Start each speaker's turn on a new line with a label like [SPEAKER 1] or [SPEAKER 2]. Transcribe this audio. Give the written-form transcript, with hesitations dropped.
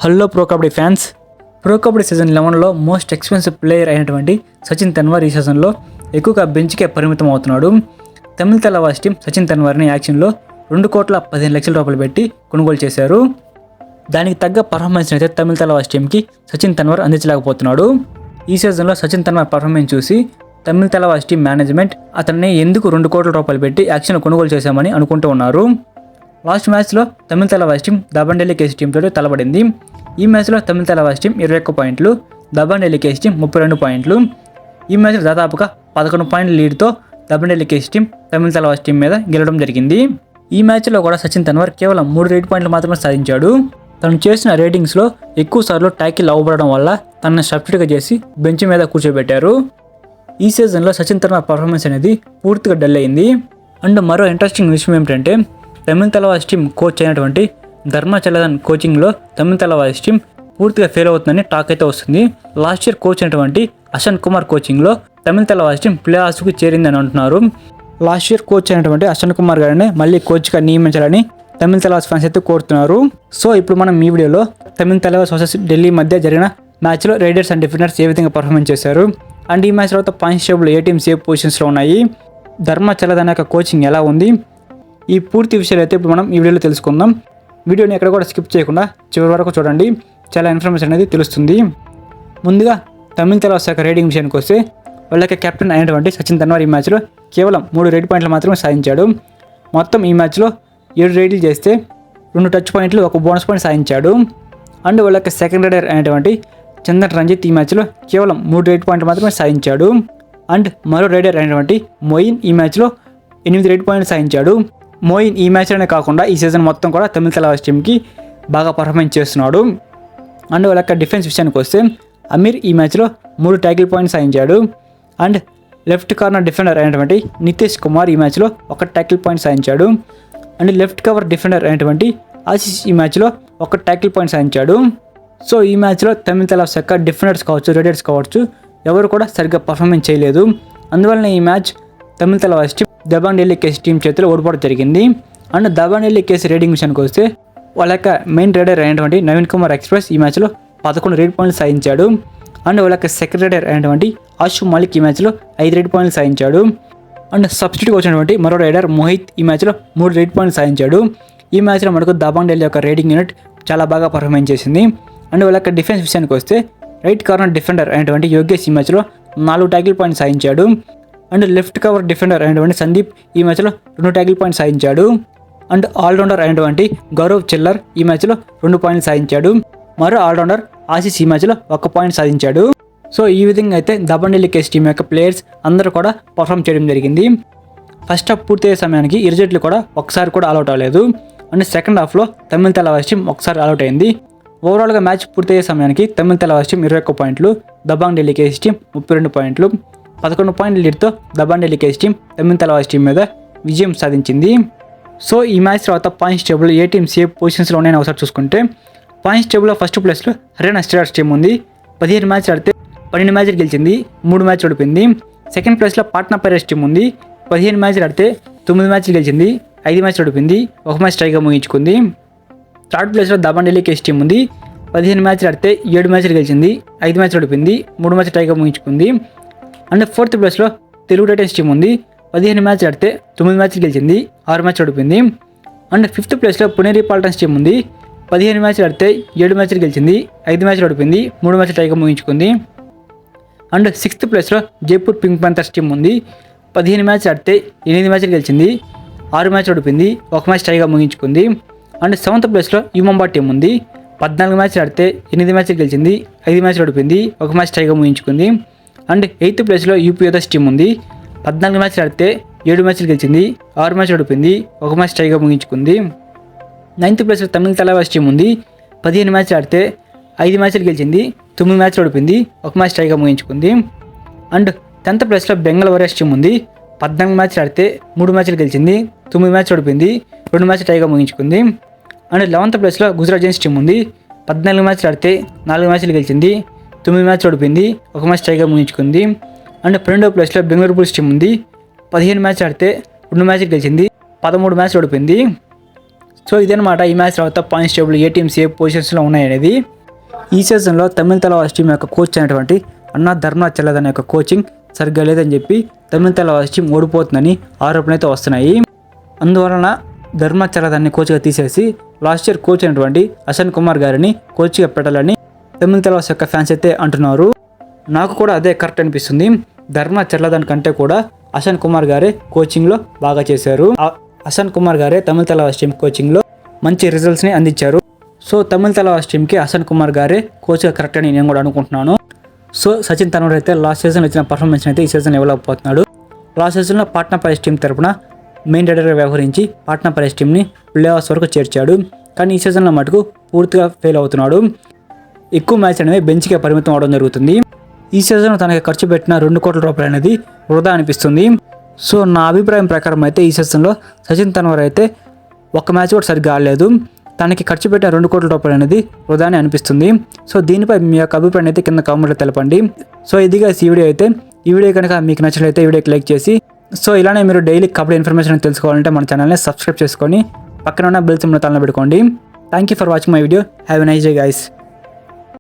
[SPEAKER 1] Hello pro kabaddi fans. Pro kabaddi season 11లో most expensive player అయినటువంటి సచిన్ తన్వార్ ఈ సీజన్లో ఎక్కువగా బెంచ్కే పరిమితం అవుతున్నాడు. తమిళ తలవాస్ టీం సచిన్ తన్వార్ని యాక్షన్లో 2,15,00,000 పెట్టి కొనుగోలు చేశారు. దానికి తగ్గ పర్ఫార్మెన్స్ అయితే తమిళ తలవాస్ టీంకి సచిన్ తన్వార్ అందించలేకపోతున్నాడు. ఈ సీజన్లో సచిన్ తన్వార్ పర్ఫార్మెన్స్ చూసి తమిళ తలవాస్ టీం మేనేజ్మెంట్ అతన్ని ఎందుకు 2 కోట్ల రూపాయలు పెట్టి యాక్షన్లో కొనుగోలు చేశామని అనుకుంటూ ఉన్నారు. లాస్ట్ మ్యాచ్లో తమిళ తలవాస్ టీం దబాండెల్లి కేసీ టీంతో తలపడింది. ఈ మ్యాచ్లో తమిళ తలవాస్ టీం 21 పాయింట్లు, దబాండెల్లి కేసీ టీం 32 పాయింట్లు. ఈ మ్యాచ్లో దాదాపుగా 11 పాయింట్ల లీడ్తో దబాండెల్లి కేసీ టీం తమిళ తలవాస్ టీం మీద గెలవడం జరిగింది. ఈ మ్యాచ్లో కూడా సచిన్ తన్వార్ కేవలం 3 రేట్ పాయింట్లు మాత్రమే సాధించాడు. తను చేసిన రేటింగ్స్లో ఎక్కువ సార్లు ట్యాకిల్ అవ్వబడడం వల్ల తనని సబ్స్టిట్యూట్గా చేసి బెంచ్ మీద కూర్చోబెట్టారు. ఈ సీజన్లో సచిన్ తన్వార్ పర్ఫార్మెన్స్ అనేది పూర్తిగా డల్ అయింది. అండ్ మరో ఇంట్రెస్టింగ్ విషయం ఏమిటంటే తమిళ తలవాస్ టీం కోచ్ అయినటువంటి ధర్మ చలదన్ కోచింగ్లో తమిళ తలవాస్ టీం పూర్తిగా ఫెయిల్ అవుతుందని టాక్ అయితే వస్తుంది. లాస్ట్ ఇయర్ కోచ్ అయినటువంటి అశన్ కుమార్ కోచింగ్లో తమిళ తలవాస్ టీం ప్లే ఆఫ్స్కి చేరిందని అంటున్నారు. లాస్ట్ ఇయర్ కోచ్ అయినటువంటి అశన్ కుమార్ గారిని మళ్ళీ కోచ్గా నియమించాలని తమిళ తలవాస్ ఫ్యాన్స్ అయితే కోరుతున్నారు. సో ఇప్పుడు మనం ఈ వీడియోలో తమిళ తలవాస్ వర్సెస్ ఢిల్లీ మధ్య జరిగిన మ్యాచ్లో రైడర్స్ అండ్ డిఫెండర్స్ ఏ విధంగా పర్ఫార్మెన్స్ చేశారు, అండ్ ఈ మ్యాచ్ తర్వాత పాయింట్స్ టేబుల్ ఏ టీమ్స్ ఏ పొజిషన్స్లో ఉన్నాయి, ధర్మ చలదన్ యొక్క కోచింగ్ ఎలా ఉంది, ఈ పూర్తి విషయాలు అయితే ఇప్పుడు మనం ఈ వీడియోలో తెలుసుకుందాం. వీడియోని ఎక్కడ కూడా స్కిప్ చేయకుండా చివరి వరకు చూడండి, చాలా ఇన్ఫర్మేషన్ అనేది తెలుస్తుంది. ముందుగా తమిళ తలవాస్ యొక్క రేటింగ్ విషయానికి వస్తే వాళ్ళకి కెప్టెన్ అయినటువంటి సచిన్ తన్వార్ ఈ మ్యాచ్లో కేవలం 3 రేట్ పాయింట్లు మాత్రమే సాధించాడు. మొత్తం ఈ మ్యాచ్లో 7 రేట్లు చేస్తే 2 టచ్ పాయింట్లు 1 బోనస్ పాయింట్ సాధించాడు. అండ్ వాళ్ళ యొక్క సెకండ్ రైడర్ అయినటువంటి చందన్ రంజిత్ ఈ మ్యాచ్లో కేవలం 3 రేట్ పాయింట్లు మాత్రమే సాధించాడు. అండ్ మరో రైడర్ అయినటువంటి మొయిన్ ఈ మ్యాచ్లో 8 రేట్ పాయింట్లు సాధించాడు. మొయిన్ ఈ మ్యాచ్లోనే కాకుండా ఈ సీజన్ మొత్తం కూడా తమిళ తలవాస్ టీంకి బాగా పర్ఫార్మెన్స్ చేస్తున్నాడు. అండ్ వాళ్ళ యొక్క డిఫెన్స్ విషయానికి వస్తే అమీర్ ఈ మ్యాచ్లో 3 ట్యాకిల్ పాయింట్స్ సాధించాడు. అండ్ లెఫ్ట్ కార్నర్ డిఫెండర్ అయినటువంటి నితీష్ కుమార్ ఈ మ్యాచ్లో 1 ట్యాకిల్ పాయింట్ సాధించాడు. అండ్ లెఫ్ట్ కవర్ డిఫెండర్ అయినటువంటి ఆశీష్ ఈ మ్యాచ్లో 1 ట్యాకిల్ పాయింట్ సాధించాడు. సో ఈ మ్యాచ్లో తమిళ తలవాస్ యొక్క డిఫెండర్స్ కావచ్చు, రైడర్స్ కావచ్చు, ఎవరు కూడా సరిగ్గా పర్ఫార్మెన్స్ చేయలేదు. అందువలన ఈ మ్యాచ్ తమిళ తలవాస్ టీం దబాండెల్లి కేసీ టీం చేతిలో ఓడిపోవడం జరిగింది. అండ్ దబాండెల్లి కేసీ రేటింగ్ విషయానికి వస్తే వాళ్ళ యొక్క మెయిన్ రైడర్ అయినటువంటి నవీన్ కుమార్ ఎక్స్ప్రెస్ ఈ మ్యాచ్లో 11 రేట్ పాయింట్లు సాధించాడు. అండ్ వాళ్ళ యొక్క సెకండ్ రైడర్ అయినటువంటి ఆషు మాలిక్ ఈ మ్యాచ్లో 5 రేట్ పాయింట్లు సాధించాడు. అండ్ సబ్స్టిట్యూట్గా వచ్చినటువంటి మరో రైడర్ మోహిత్ ఈ మ్యాచ్లో 3 రేట్ పాయింట్లు సాధించాడు. ఈ మ్యాచ్లో మనకు దబాండెల్లి యొక్క రేటింగ్ యూనిట్ చాలా బాగా పర్ఫార్మెన్స్ చేసింది. అండ్ వాళ్ళ యొక్క డిఫెన్స్ విషయానికి వస్తే రైట్ కార్నర్ డిఫెండర్ అయినటువంటి యోగేష్ ఈ మ్యాచ్లో 4 ట్యాకిల్ పాయింట్ సాధించాడు. అండ్ లెఫ్ట్ కవర్ డిఫెండర్ అయినటువంటి సందీప్ ఈ మ్యాచ్లో 2 ట్యాకిల్ పాయింట్ సాధించాడు. అండ్ ఆల్రౌండర్ అయినటువంటి గౌరవ్ చిల్లర్ ఈ మ్యాచ్లో 2 పాయింట్లు సాధించాడు. మరో ఆల్రౌండర్ ఆశీష్ ఈ మ్యాచ్లో 1 పాయింట్ సాధించాడు. సో ఈ విధంగా అయితే దబాండెల్లి కేసీ టీం యొక్క ప్లేయర్స్ అందరూ కూడా పర్ఫామ్ చేయడం జరిగింది. ఫస్ట్ హాఫ్ పూర్తయ్యే సమయానికి ఇరు జట్లు కూడా ఒకసారి కూడా ఆల్అౌట్ అవ్వలేదు. అండ్ సెకండ్ హాఫ్లో తమిళ తలవాస్ టీం ఒకసారి ఆల్అౌట్ అయింది. ఓవరాల్గా మ్యాచ్ పూర్తయ్యే సమయానికి తమిళ తలవాస్ టీం 21 పాయింట్లు, దబాండెల్లి కేసీ టీం 32 పాయింట్లు, 11 పాయింట్ల లీడ్తో దబాండెల్లి కేసీ టీం తమిళ తలవాస్ టీం మీద విజయం సాధించింది. సో ఈ మ్యాచ్ తర్వాత పాయింట్స్ టేబుల్ ఏ టీమ్స్ ఏ పొజిషన్స్లో ఉన్నాయని ఒకసారి చూసుకుంటే పాయింట్స్ టేబుల్లో ఫస్ట్ ప్లేస్లో హర్యానా స్టీలర్స్ టీం ఉంది. 15 మ్యాచ్లు ఆడితే 12 మ్యాచ్లు గెలిచింది, 3 మ్యాచ్లు ఓడిపోయింది. సెకండ్ ప్లేస్లో పాట్నా పైరేట్స్ టీం ఉంది. 15 మ్యాచ్లు ఆడితే 9 మ్యాచ్లు గెలిచింది, 5 మ్యాచ్లు ఓడిపోయింది, 1 మ్యాచ్ టైగా ముగించుకుంది. థర్డ్ ప్లేస్లో దబాండెల్లి కేసీ టీం ఉంది. 15 మ్యాచ్లు ఆడితే 7 మ్యాచ్లు గెలిచింది, 5 మ్యాచ్లు ఓడిపోయింది, 3 మ్యాచ్ టైగా ముగించుకుంది. అండ్ ఫోర్త్ ప్లేస్లో తెలుగు టైటన్స్ టీం ఉంది. 15 మ్యాచ్లు ఆడితే 9 మ్యాచ్లు గెలిచింది, 6 మ్యాచ్లు ఓడిపోయింది. అండ్ ఫిఫ్త్ ప్లేస్లో పునేరి పాల్టన్స్ టీం ఉంది. 15 మ్యాచ్లు ఆడితే 7 మ్యాచ్లు గెలిచింది, 5 మ్యాచ్లు ఓడిపోయింది, 3 మ్యాచ్ టైగా ముగించుకుంది. అండ్ సిక్స్త్ ప్లేస్లో జైపూర్ పింక్ ప్యాంథర్స్ టీం ఉంది. 15 మ్యాచ్లు ఆడితే 8 మ్యాచ్లు గెలిచింది, 6 మ్యాచ్లు ఓడిపోయింది, 1 మ్యాచ్ టైగా ముగించుకుంది. అండ్ సెవెంత్ ప్లేస్లో యుమంబా టీం ఉంది. 14 మ్యాచ్లు ఆడితే 8 మ్యాచ్లు గెలిచింది, 5 మ్యాచ్లు ఓడిపోయింది, 1 మ్యాచ్ టైగా ముగించుకుంది. అండ్ ఎయిత్ ప్లేస్లో యూపీ యోధస్ టీం ఉంది. 14 మ్యాచ్లు ఆడితే 7 మ్యాచ్లు గెలిచింది, 6 మ్యాచ్లు ఓడిపోయింది, 1 మ్యాచ్ టైగా ముగించుకుంది. నైన్త్ ప్లేస్లో తమిళ తలవాస్ టీం ఉంది. 15 మ్యాచ్లు ఆడితే 5 మ్యాచ్లు గెలిచింది, 9 మ్యాచ్లు ఓడిపోయింది, 1 మ్యాచ్ టైగా ముగించుకుంది. అండ్ 10th ప్లేస్లో బెంగాల్ వారియర్స్ టీం ఉంది. 14 మ్యాచ్లు ఆడితే 3 మ్యాచ్లు గెలిచింది, 9 మ్యాచ్లు ఓడిపోయింది, 2 మ్యాచ్ టైగా ముగించుకుంది. అండ్ 11th ప్లేస్లో గుజరాత్ జైంట్స్ టీం ఉంది. 14 మ్యాచ్లు ఆడితే 4 మ్యాచ్లు గెలిచింది, 9 మ్యాచ్లు ఓడిపోయింది, 1 మ్యాచ్ టైగా ముగించుకుంది. అండ్ 12వ ప్లేస్లో బెంగళూరు బుల్స్ టీం ఉంది. 15 మ్యాచ్లు ఆడితే 2 మ్యాచ్లు గెలిచింది, 13 మ్యాచ్లు ఓడిపోయింది. సో ఇదనమాట ఈ మ్యాచ్ తర్వాత పాయింట్స్ టేబుల్ ఏ టీమ్స్ ఏ పొజిషన్స్లో ఉన్నాయనేది. ఈ సీజన్లో తమిళ తలవాస్ టీం యొక్క కోచ్ అయినటువంటి అన్నా ధర్మా చెల్లదన్ యొక్క కోచింగ్ సరిగ్గా లేదని చెప్పి తమిళ తలవాస్ టీం ఓడిపోతుందని ఆరోపణలు అయితే వస్తున్నాయి. అందువలన ధర్మా చెల్లదాన్ని కోచ్గా తీసేసి లాస్ట్ ఇయర్ కోచ్ అయినటువంటి అశన్ కుమార్ గారిని కోచ్గా పెట్టాలని తమిళ తలవాస్ యొక్క ఫ్యాన్స్ అయితే అంటున్నారు. నాకు కూడా అదే కరెక్ట్ అనిపిస్తుంది. ధర్మా చెల్లదాన్ కంటే కూడా అశన్ కుమార్ గారే కోచింగ్లో బాగా చేశారు. అశన్ కుమార్ గారే తమిళ తలవాస్ టీం కోచింగ్లో మంచి రిజల్ట్స్ని అందించారు. సో తమిళ తలవాస్ టీంకి అశన్ కుమార్ గారే కోచ్గా కరెక్ట్ అని నేను కూడా అనుకుంటున్నాను. సో సచిన్ తన్వర్ అయితే లాస్ట్ సీజన్ ఇచ్చిన పర్ఫార్మెన్స్ అయితే ఈ సీజన్ ఇవ్వలేకపోతున్నాడు. లాస్ట్ సీజన్లో పాట్నా పైరేట్స్ టీం తరపున మెయిన్ రైడర్గా వ్యవహరించి పాట్నా పైరేట్స్ టీంని ప్లే ఆఫ్స్ వరకు చేర్చాడు. కానీ ఈ సీజన్లో మటుకు పూర్తిగా ఫెయిల్ అవుతున్నాడు. ఎక్కువ మ్యాచ్ అనేవి బెంచ్కే పరిమితం అవడం జరుగుతుంది. ఈ సీజన్ తనకి ఖర్చు పెట్టిన 2 కోట్ల రూపాయలు అనేది వృధా అనిపిస్తుంది. సో నా అభిప్రాయం ప్రకారం అయితే ఈ సీజన్లో సచిన్ తన్వర్ అయితే ఒక్క మ్యాచ్ కూడా సరిగ్గా ఆడలేదు. తనకి ఖర్చు పెట్టిన 2 కోట్ల రూపాయలు అనేది వృధానే అనిపిస్తుంది. సో దీనిపై మీ యొక్క అభిప్రాయం అయితే కింద కామెంట్లో తెలపండి. సో ఇదిగా ఈ వీడియో అయితే. ఈ వీడియో కనుక మీకు నచ్చినట్లయితే వీడియోకి లైక్ చేసి, సో ఇలానే మీరు డైలీ కబడ్డీ ఇన్ఫర్మేషన్ తెలుసుకోవాలంటే మన ఛానల్ని సబ్స్క్రైబ్ చేసుకొని పక్కన ఉన్న బెల్ సింబల్ తలన పెట్టుకోండి. Thank you for watching my video. Have a nice day guys.